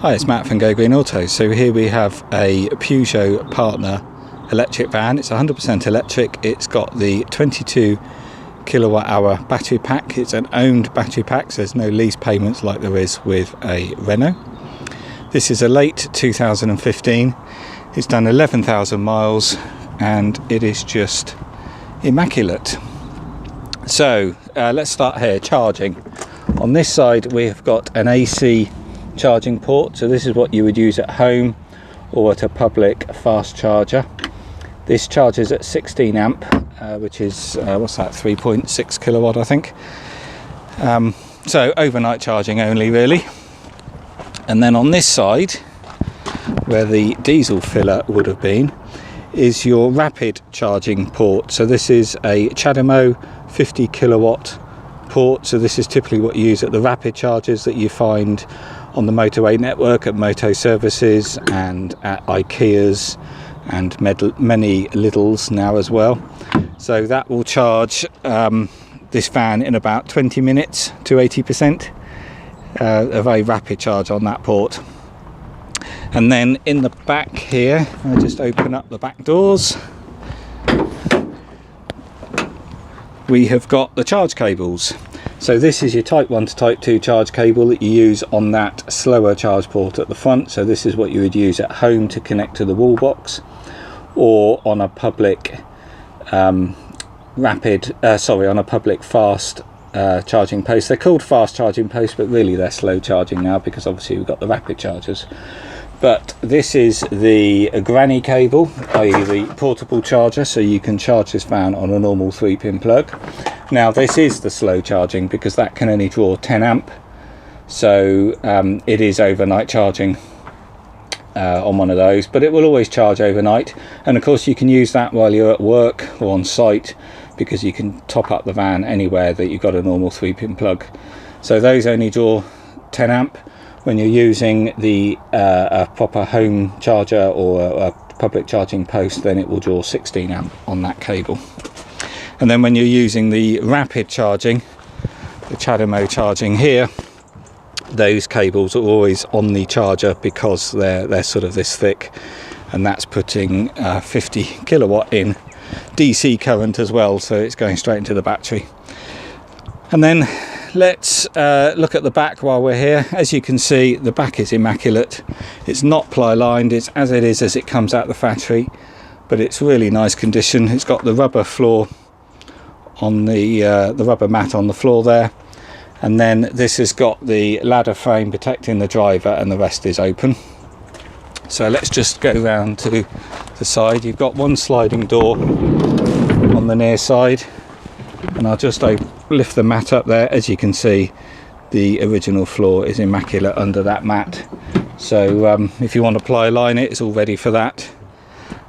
Hi, it's Matt from Go Green Auto. So here we have a Peugeot partner electric van. It's 100% electric. It's got the 22 kilowatt hour battery pack. It's an owned battery pack, so there's no lease payments like there is with a Renault. This is a late 2015. It's done 11,000 miles and it is just immaculate. So let's start here. Charging. On this side we have got an AC charging port, so this is what you would use at home or at a public fast charger. This charges at 16 amp, which is what's that, 3.6 kilowatt I think. So overnight charging only really. And then on this side, where the diesel filler would have been, is your rapid charging port. So this is a CHAdeMO 50 kilowatt port. So this is typically what you use at the rapid chargers that you find on the motorway network at moto services and at IKEAs and many Lidls now as well. So that will charge this van in about 20 minutes to 80%. A very rapid charge on that port. And then in the back here, I'll just open up the back doors. We have got the charge cables. So this is your type 1 to type 2 charge cable that you use on that slower charge port at the front. So this is what you would use at home to connect to the wall box, or on a public on a public fast charging post. They're called fast charging posts, but really they're slow charging now because obviously we've got the rapid chargers. But this is the granny cable, i.e. the portable charger, so you can charge this van on a normal 3-pin plug. Now this is the slow charging because that can only draw 10 amp, so it is overnight charging on one of those, but it will always charge overnight. And of course you can use that while you're at work or on site, because you can top up the van anywhere that you've got a normal 3-pin plug. So those only draw 10 amp. When you're using the a proper home charger or a public charging post, then it will draw 16 amp on that cable. And then when you're using the rapid charging, the CHAdeMO charging here, those cables are always on the charger because they're sort of this thick, and that's putting 50 kilowatt in DC current as well, so it's going straight into the battery. And then let's look at the back while we're here. As you can see, the back is immaculate. It's not ply lined, it's as it is as it comes out the factory, but it's really nice condition. It's got the rubber floor on the rubber mat on the floor there, and then this has got the ladder frame protecting the driver, and the rest is open. So let's just go round to the side. You've got one sliding door on the near side, and I'll just lift the mat up there. As you can see, the original floor is immaculate under that mat, so if you want to ply line it, it's all ready for that.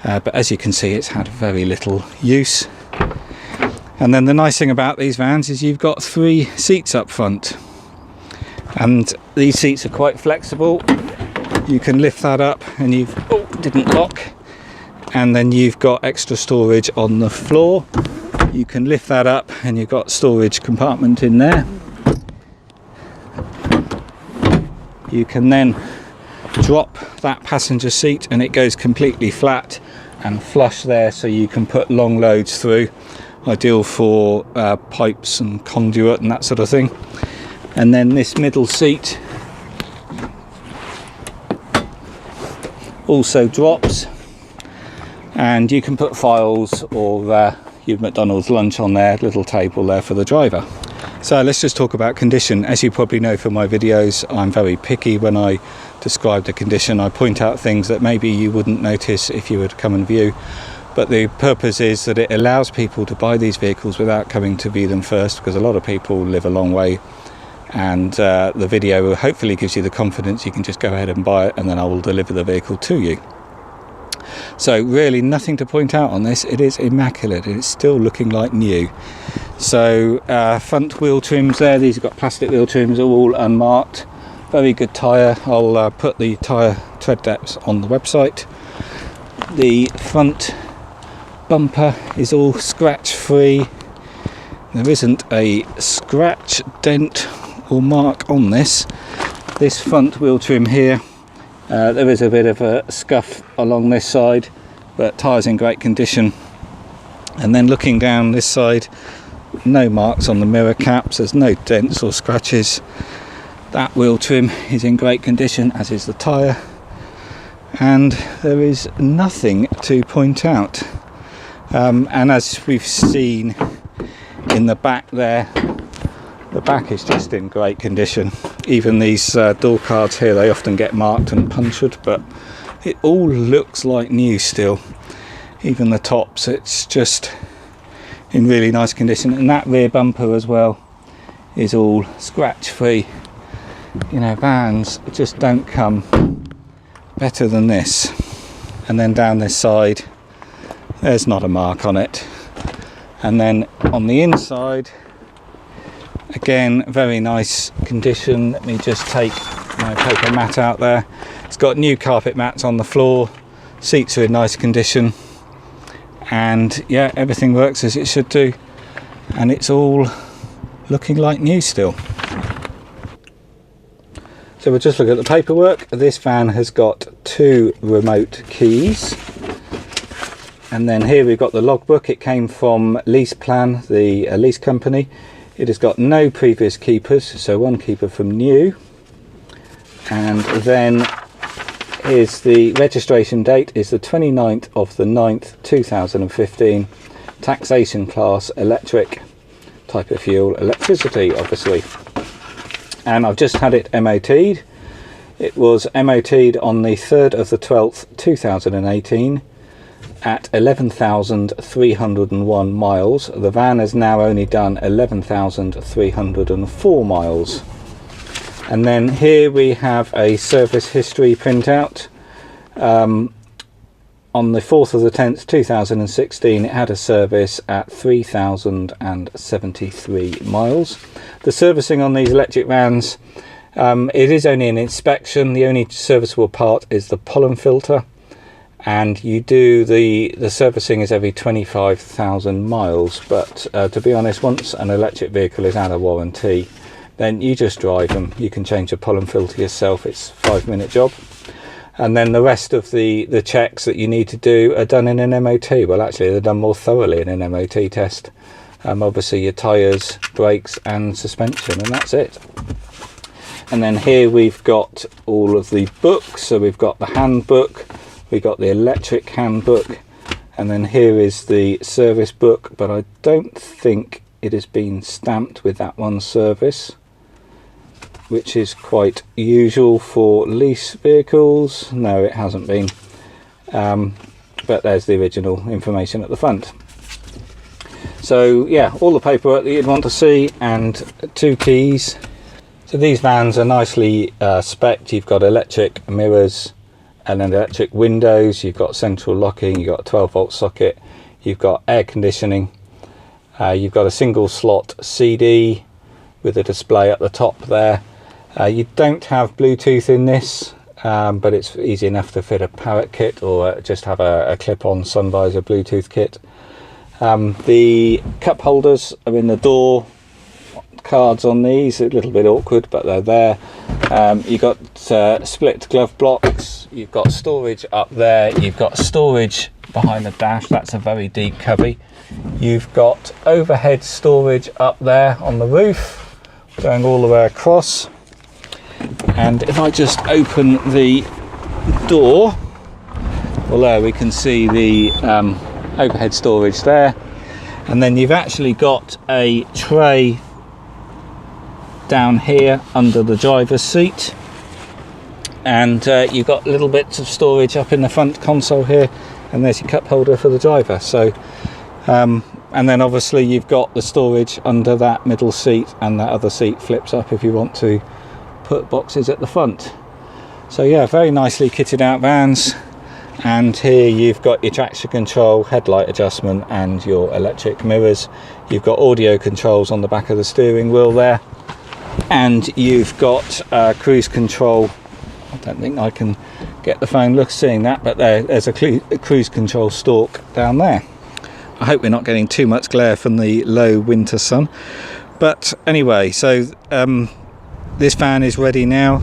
But as you can see, it's had very little use. And then the nice thing about these vans is you've got 3 seats up front, and these seats are quite flexible. You can lift that up and didn't lock, and then you've got extra storage on the floor. You can lift that up and you've got storage compartment in there. You can then drop that passenger seat and it goes completely flat and flush there, so you can put long loads through, ideal for pipes and conduit and that sort of thing. And then this middle seat also drops, and you can put files or your McDonald's lunch on there, little table there for the driver. So let's just talk about condition. As you probably know from my videos, I'm very picky when I describe the condition. I point out things that maybe you wouldn't notice if you were to come and view, but the purpose is that it allows people to buy these vehicles without coming to view them first, because a lot of people live a long way, and the video hopefully gives you the confidence you can just go ahead and buy it, and then I will deliver the vehicle to you. So really nothing to point out on this. It is immaculate. It's still looking like new. So front wheel trims there, these have got plastic wheel trims, all unmarked. Very good tyre. I'll put the tyre tread depths on the website. The front bumper is all scratch free. There isn't a scratch, dent or mark on this. This front wheel trim here There is a bit of a scuff along this side, but tyres in great condition. And then looking down this side, no marks on the mirror caps, there's no dents or scratches. That wheel trim is in great condition, as is the tyre, and there is nothing to point out. And as we've seen in the back there, the back is just in great condition. Even these door cards here, they often get marked and punctured, but it all looks like new still. Even the tops, it's just in really nice condition. And that rear bumper as well is all scratch free. You know, vans just don't come better than this. And then down this side, there's not a mark on it. And then on the inside, again, very nice condition. Let me just take my paper mat out there. It's got new carpet mats on the floor, seats are in nice condition, and yeah, everything works as it should do, and it's all looking like new still. So we'll just look at the paperwork. This van has got 2 remote keys, and then here we've got the logbook. It came from Lease Plan, the lease company. It has got no previous keepers, so 1 keeper from new. And then here's the registration date, is the 29th of the 9th 2015. Taxation class electric, type of fuel electricity obviously. And I've just had it MOT'd. It was MOT'd on the 3rd of the 12th 2018 at 11,301 miles. The van has now only done 11,304 miles. And then here we have a service history printout. On the 4th of the 10th 2016 it had a service at 3,073 miles. The servicing on these electric vans, it is only an inspection. The only serviceable part is the pollen filter, and you do the servicing is every 25,000 miles. But to be honest, once an electric vehicle is out of warranty, then you just drive them. You can change the pollen filter yourself. It's a 5-minute job. And then the rest of the checks that you need to do are done in an MOT. Well, actually, they're done more thoroughly in an MOT test. Obviously, your tyres, brakes and suspension, and that's it. And then here we've got all of the books. So we've got the handbook, we've got the electric handbook, and then here is the service book, but I don't think it has been stamped with that one service, which is quite usual for lease vehicles. No, it hasn't been, but there's the original information at the front. So yeah, all the paperwork that you'd want to see, and 2 keys. So these vans are nicely spec'd. You've got electric mirrors and then electric windows, you've got central locking, you've got a 12-volt socket, you've got air conditioning, you've got a single slot CD with a display at the top there. You don't have Bluetooth in this, but it's easy enough to fit a Parrot kit or just have a clip-on sun visor Bluetooth kit. The cup holders are in the door. Cards on these, a little bit awkward, but they're there. You've got split glove blocks, you've got storage up there, you've got storage behind the dash. That's a very deep cubby. You've got overhead storage up there on the roof going all the way across. And if I just open the door, well, there we can see the overhead storage there. And then you've actually got a tray down here under the driver's seat, and you've got little bits of storage up in the front console here, and there's your cup holder for the driver. So and then obviously you've got the storage under that middle seat, and that other seat flips up if you want to put boxes at the front. So yeah, very nicely kitted out vans. And here you've got your traction control, headlight adjustment and your electric mirrors. You've got audio controls on the back of the steering wheel there, and you've got cruise control. I don't think I can get the phone seeing that, but there's a cruise control stalk down there. I hope we're not getting too much glare from the low winter sun. But anyway, so this van is ready now.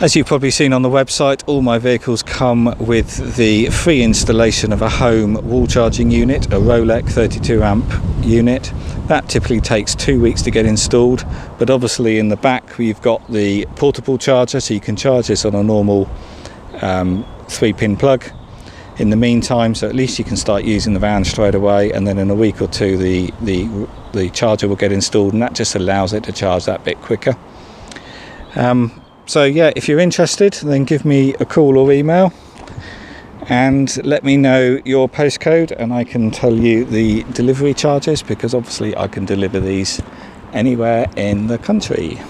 As you've probably seen on the website, all my vehicles come with the free installation of a home wall charging unit, a Rolec 32 amp unit. That typically takes 2 weeks to get installed, but obviously in the back we've got the portable charger, so you can charge this on a normal 3-pin plug in the meantime, so at least you can start using the van straight away, and then in a week or two the charger will get installed, and that just allows it to charge that bit quicker. So yeah, if you're interested, then give me a call or email and let me know your postcode, and I can tell you the delivery charges, because obviously I can deliver these anywhere in the country.